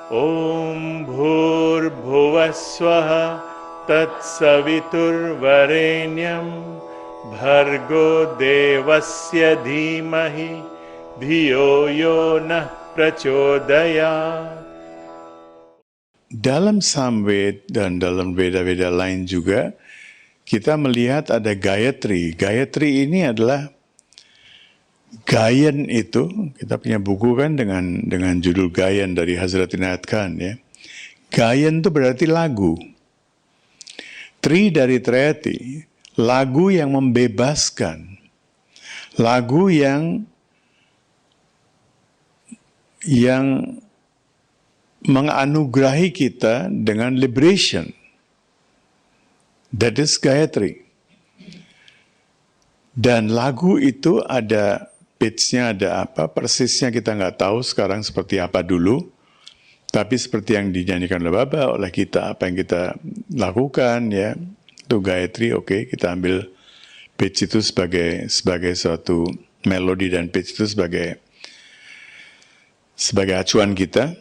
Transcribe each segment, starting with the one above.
Om Bhurbhuvah Swaha Tatsaviturvarenyam Bhargo Devasya Dhimahi Dhiyo Yo Nah Prachodayat. Dalam Samved dan dalam Veda-Veda lain juga, kita melihat ada Gayatri. Gayatri ini adalah Gayan itu, kita punya buku kan dengan judul Gayan dari Hazrat Inayat Khan ya. Gayan itu berarti lagu. Tri dari Triyati, lagu yang membebaskan. Lagu yang menganugerahi kita dengan liberation. That is Gayatri. Dan lagu itu ada pitch-nya, ada apa, persisnya kita nggak tahu sekarang seperti apa dulu. Tapi seperti yang dinyanyikan oleh Baba, oleh kita, apa yang kita lakukan, ya, itu Gayatri, oke, kita ambil pitch itu sebagai suatu melodi dan pitch itu sebagai acuan kita,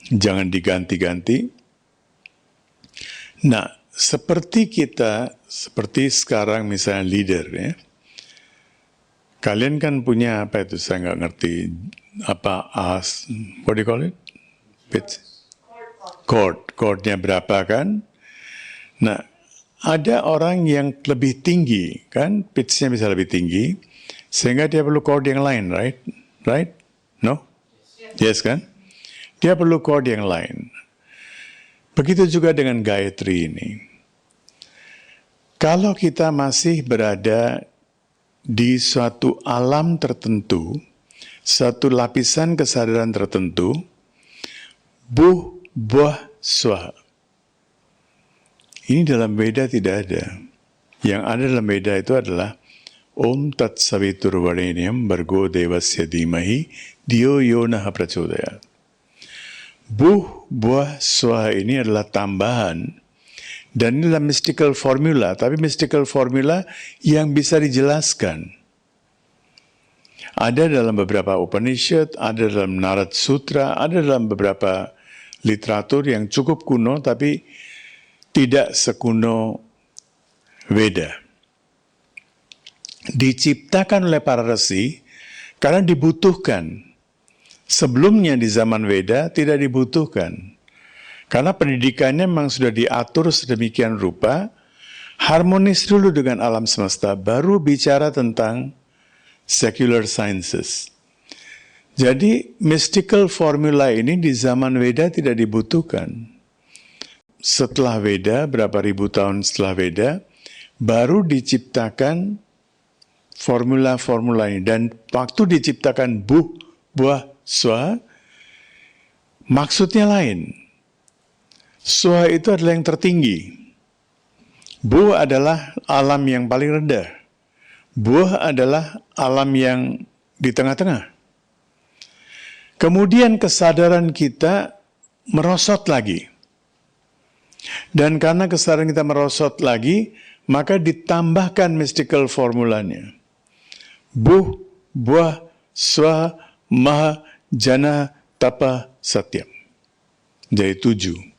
jangan diganti-ganti. Nah, seperti sekarang misalnya leader, ya, kalian kan punya apa itu, saya nggak ngerti, what do you call it? Pitch. Chordnya berapa kan? Nah, ada orang yang lebih tinggi, kan? Pitch-nya bisa lebih tinggi, sehingga dia perlu chord yang lain, right? Right? No? Yes kan? Dia perlu chord yang lain. Begitu juga dengan Gayatri ini. Kalau kita masih berada di suatu alam tertentu, satu lapisan kesadaran tertentu, buh, buah, swaha. Ini dalam Veda tidak ada. Yang ada dalam Veda itu adalah Om Tat Saviturvarenyam Bhargo Devasya Dhimahi Dhiyo Yo Nah Prachodayat. Buh, buah, swaha ini adalah tambahan. Dan ini adalah mystical formula, tapi mystical formula yang bisa dijelaskan. Ada dalam beberapa Upanishad, ada dalam Narad Sutra, ada dalam beberapa literatur yang cukup kuno, tapi tidak sekuno Veda. Diciptakan oleh para resi karena dibutuhkan. Sebelumnya di zaman Veda tidak dibutuhkan. Karena pendidikannya memang sudah diatur sedemikian rupa, harmonis dulu dengan alam semesta, baru bicara tentang secular sciences. Jadi mystical formula ini di zaman Veda tidak dibutuhkan. Setelah Veda, berapa ribu tahun setelah Veda, baru diciptakan formula-formula ini. Dan waktu diciptakan buh, buah, swaha, maksudnya lain. Swaha itu adalah yang tertinggi. Bu adalah alam yang paling rendah. Buah adalah alam yang di tengah-tengah. Kemudian kesadaran kita merosot lagi. Dan karena kesadaran kita merosot lagi, maka ditambahkan mystical formulanya. Buh, buah, swaha, maha, jana, tapa, satyam. Jadi 7.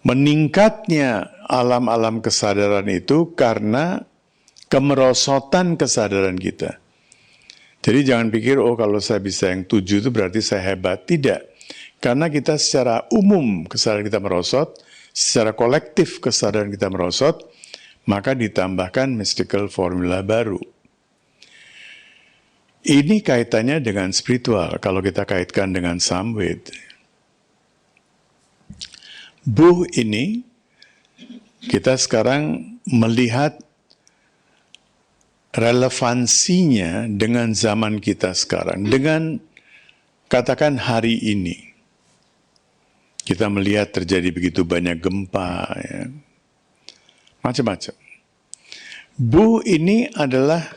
Meningkatnya alam-alam kesadaran itu karena kemerosotan kesadaran kita. Jadi jangan pikir, oh kalau saya bisa yang 7 itu berarti saya hebat. Tidak. Karena kita secara umum kesadaran kita merosot, secara kolektif kesadaran kita merosot, maka ditambahkan mystical formula baru. Ini kaitannya dengan spiritual, kalau kita kaitkan dengan Samved. Buh ini, kita sekarang melihat relevansinya dengan zaman kita sekarang, dengan katakan hari ini. Kita melihat terjadi begitu banyak gempa, ya, macam-macam. Buh ini adalah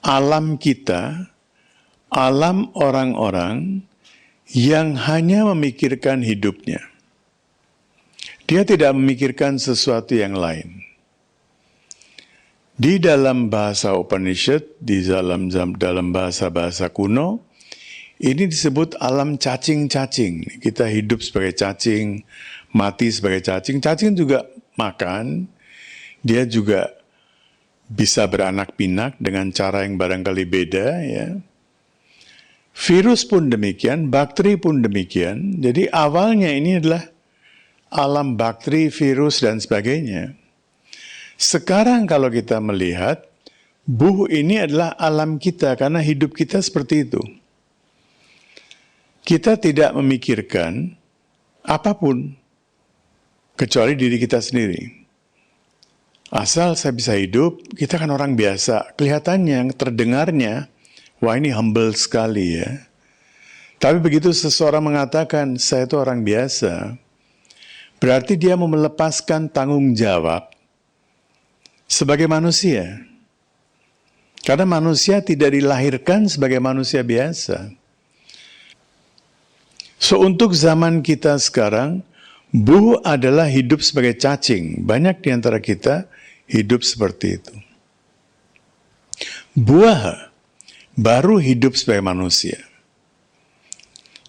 alam kita, alam orang-orang yang hanya memikirkan hidupnya. Dia tidak memikirkan sesuatu yang lain. Di dalam bahasa Upanishad, di dalam bahasa-bahasa kuno, Ini disebut alam cacing-cacing. Kita hidup sebagai cacing, mati sebagai cacing. Cacing juga makan, dia juga bisa beranak pinak dengan cara yang barangkali beda, ya. Virus pun demikian, bakteri pun demikian. Jadi awalnya ini adalah alam bakteri, virus, dan sebagainya. Sekarang kalau kita melihat, buh ini adalah alam kita karena hidup kita seperti itu. Kita tidak memikirkan apapun kecuali diri kita sendiri. Asal saya bisa hidup, kita kan orang biasa. Kelihatannya, terdengarnya, wah ini humble sekali ya. Tapi begitu seseorang mengatakan, saya itu orang biasa, berarti dia mau melepaskan tanggung jawab sebagai manusia. Karena manusia tidak dilahirkan sebagai manusia biasa. So untuk zaman kita sekarang, buh adalah hidup sebagai cacing. Banyak di antara kita hidup seperti itu. Buah baru hidup sebagai manusia.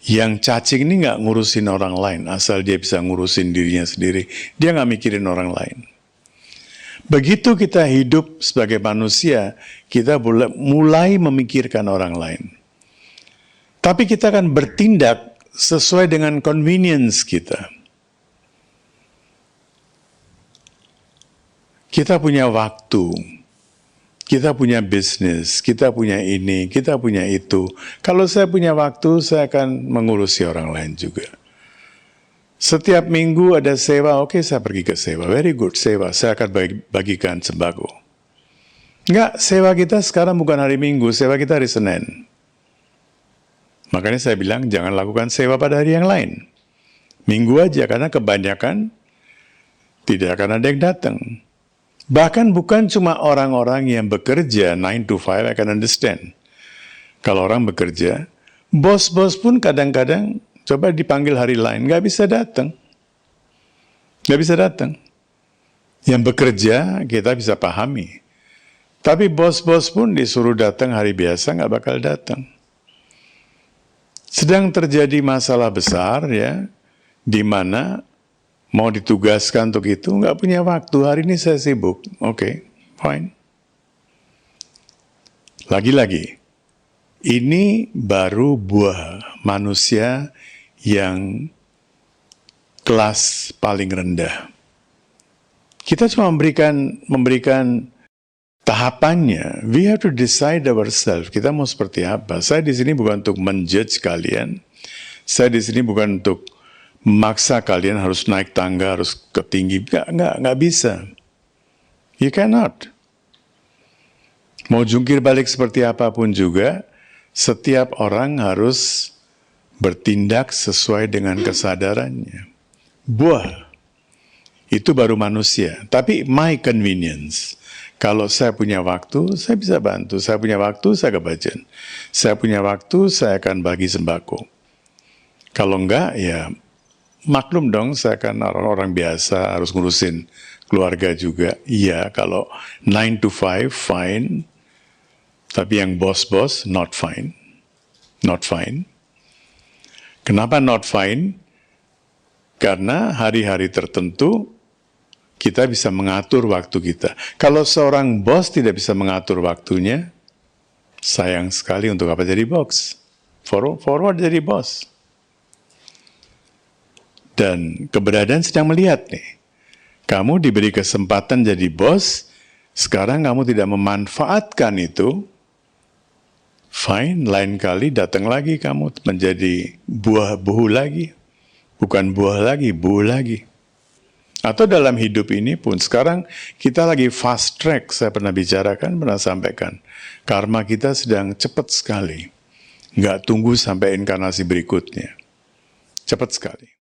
Yang cacing ini nggak ngurusin orang lain, asal dia bisa ngurusin dirinya sendiri. Dia nggak mikirin orang lain. Begitu kita hidup sebagai manusia, kita mulai memikirkan orang lain. Tapi kita akan bertindak sesuai dengan convenience kita. Kita punya waktu, kita punya bisnis, kita punya ini, kita punya itu. Kalau saya punya waktu, saya akan mengurusi orang lain juga. Setiap minggu ada sewa, oke, saya pergi ke sewa. Very good, sewa. Saya akan bagikan sembako. Enggak, sewa kita sekarang bukan hari Minggu, sewa kita hari Senin. Makanya saya bilang, jangan lakukan sewa pada hari yang lain. Minggu aja, karena kebanyakan tidak akan ada yang datang. Bahkan bukan cuma orang-orang yang bekerja 9 to 5, I can understand. Kalau orang bekerja, bos-bos pun kadang-kadang coba dipanggil hari lain, nggak bisa datang. Nggak bisa datang. Yang bekerja kita bisa pahami. Tapi bos-bos pun disuruh datang hari biasa, nggak bakal datang. Sedang terjadi masalah besar, ya, di mana mau ditugaskan untuk itu, nggak punya waktu. Hari ini saya sibuk. Oke, fine. Lagi-lagi, ini baru buah manusia yang kelas paling rendah. Kita cuma memberikan tahapannya. We have to decide ourselves. Kita mau seperti apa? Saya di sini bukan untuk menjudge kalian. Saya di sini bukan untuk memaksa kalian harus naik tangga, harus ke tinggi. Nggak bisa. You cannot. Mau jungkir balik seperti apapun juga, setiap orang harus bertindak sesuai dengan kesadarannya. Buah, itu baru manusia. Tapi my convenience. Kalau saya punya waktu, saya bisa bantu. Saya punya waktu, saya kebajian. Saya punya waktu, saya akan bagi sembako. Kalau enggak, ya maklum dong, saya kan orang-orang biasa, harus ngurusin keluarga juga. Iya, kalau 9 to 5, fine. Tapi yang bos-bos, not fine. Not fine. Kenapa not fine? Karena hari-hari tertentu, kita bisa mengatur waktu kita. Kalau seorang bos tidak bisa mengatur waktunya, sayang sekali untuk apa jadi bos. Forward jadi bos. Dan keberadaan sedang melihat nih. Kamu diberi kesempatan jadi bos, sekarang kamu tidak memanfaatkan itu, fine, lain kali datang lagi kamu menjadi buah-buah lagi. Bukan buah lagi, buah lagi. Atau dalam hidup ini pun, sekarang kita lagi fast track, saya pernah bicarakan, pernah sampaikan. Karma kita sedang cepat sekali. Nggak tunggu sampai inkarnasi berikutnya. Cepat sekali.